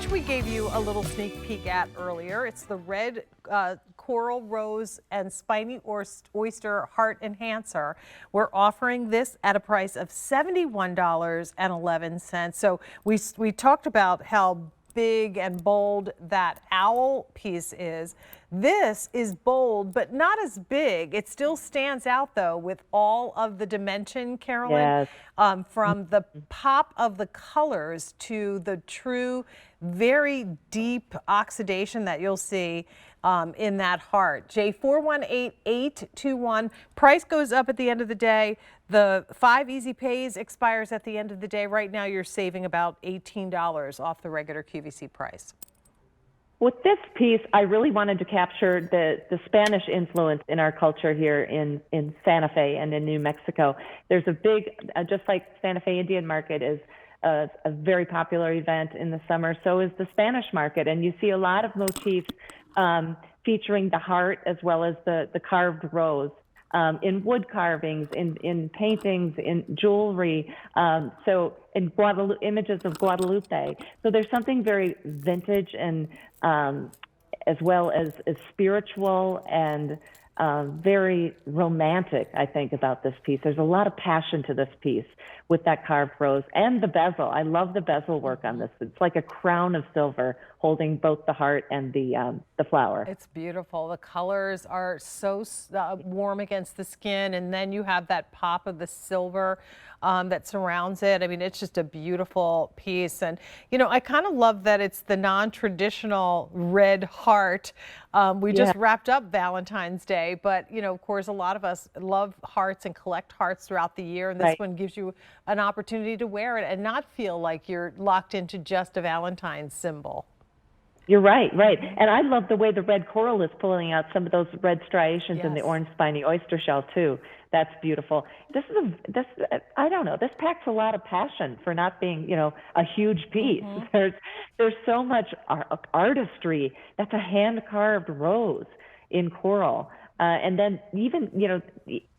which we gave you a little sneak peek at earlier. It's the red coral, rose, and spiny oyster heart enhancer. We're offering this at a price of $71.11. So we talked about how big and bold that owl piece is. This is bold, but not as big. It still stands out, though, with all of the dimension, Carolyn, Yes. from the pop of the colors to the true, very deep oxidation that you'll see in that heart. J418821. Price goes up at the end of the day. The 5 easy pays expires at the end of the day. Right now, you're saving about $18 off the regular QVC price. With this piece, I really wanted to capture the Spanish influence in our culture here in Santa Fe and in New Mexico. There's a big, just like Santa Fe Indian Market is a very popular event in the summer, so is the Spanish market. And you see a lot of motifs featuring the heart as well as the carved rose. In wood carvings, in paintings, in jewelry, so in images of Guadalupe. So there's something very vintage and as well as spiritual and very romantic, I think, about this piece. There's a lot of passion to this piece with that carved rose and the bezel. I love the bezel work on this. It's like a crown of silver holding both the heart and the flower. It's beautiful. The colors are so warm against the skin, and then you have that pop of the silver that surrounds it. I mean, it's just a beautiful piece. And, you know, I kind of love that it's the non-traditional red heart. We just wrapped up Valentine's Day, but, you know, of course, a lot of us love hearts and collect hearts throughout the year. And this one gives you an opportunity to wear it and not feel like you're locked into just a Valentine's symbol. You're right, right. And I love the way the red coral is pulling out some of those red striations in the orange spiny oyster shell too. That's beautiful. I don't know, this packs a lot of passion for not being, you know, a huge piece. There's so much artistry. That's a hand-carved rose in coral. And then even, you know,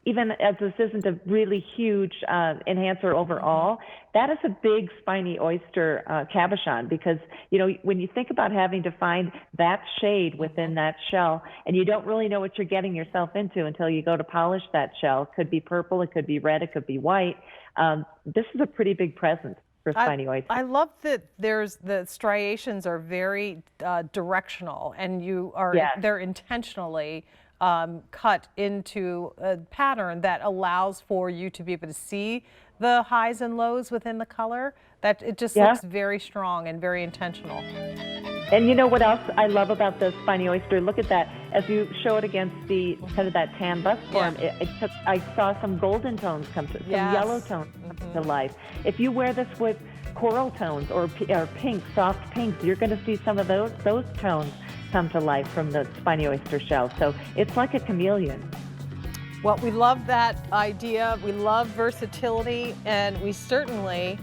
even as this isn't a really huge enhancer overall, that is a big spiny oyster cabochon, because, you know, when you think about having to find that shade within that shell, and you don't really know what you're getting yourself into until you go to polish that shell. It could be purple, it could be red, it could be white. This is a pretty big present for spiny oyster. I love that the striations are very directional, and they're intentionally cut into a pattern that allows for you to be able to see the highs and lows within the color. That it just looks very strong and very intentional. And you know what else I love about the spiny oyster? Look at that. As you show it against the kind of that tan bust form, I saw some golden tones come to, some yellow tones come to life. If you wear this with coral tones or pink, soft pinks, you're going to see some of those tones come to life from the spiny oyster shell. So it's like a chameleon. Well, we love that idea. We love versatility, and we certainly